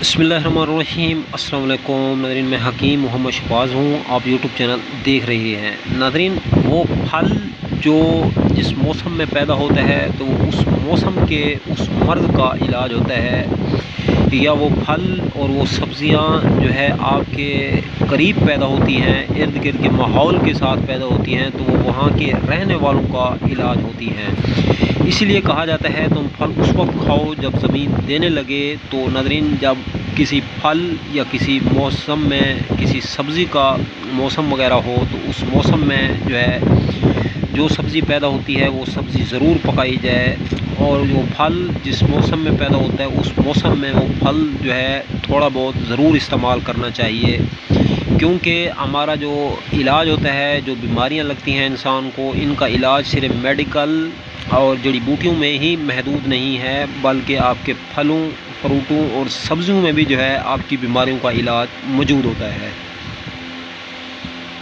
बिस्मिल्लाहिर्रहमानिर्रहीम। अस्सलाम वालेकुम नाज़रीन, मैं हकीम मोहम्मद शहबाज हूँ। आप यूट्यूब चैनल देख रहे हैं। नाज़रीन, वो फल जो जिस मौसम में पैदा होता है तो उस मौसम के उस मर्ज़ का इलाज होता है, या वो फल और वो सब्ज़ियाँ जो है आपके करीब पैदा होती हैं, इर्द गिर्द के माहौल के साथ पैदा होती हैं, तो वो वहाँ के रहने वालों का इलाज होती हैं। इसीलिए कहा जाता है तुम फल उस वक्त खाओ जब ज़मीन देने लगे। तो नाज़रीन, जब किसी फल या किसी मौसम में किसी सब्ज़ी का मौसम वगैरह हो तो उस मौसम में जो है जो सब्ज़ी पैदा होती है वो सब्ज़ी ज़रूर पकाई जाए, और जो फल जिस मौसम में पैदा होता है उस मौसम में वो फल जो है थोड़ा बहुत ज़रूर इस्तेमाल करना चाहिए। क्योंकि हमारा जो इलाज होता है, जो बीमारियां लगती हैं इंसान को, इनका इलाज सिर्फ मेडिकल और जड़ी बूटियों में ही महदूद नहीं है, बल्कि आपके फलों, फ्रूटों और सब्ज़ियों में भी जो है आपकी बीमारियों का इलाज मौजूद होता है।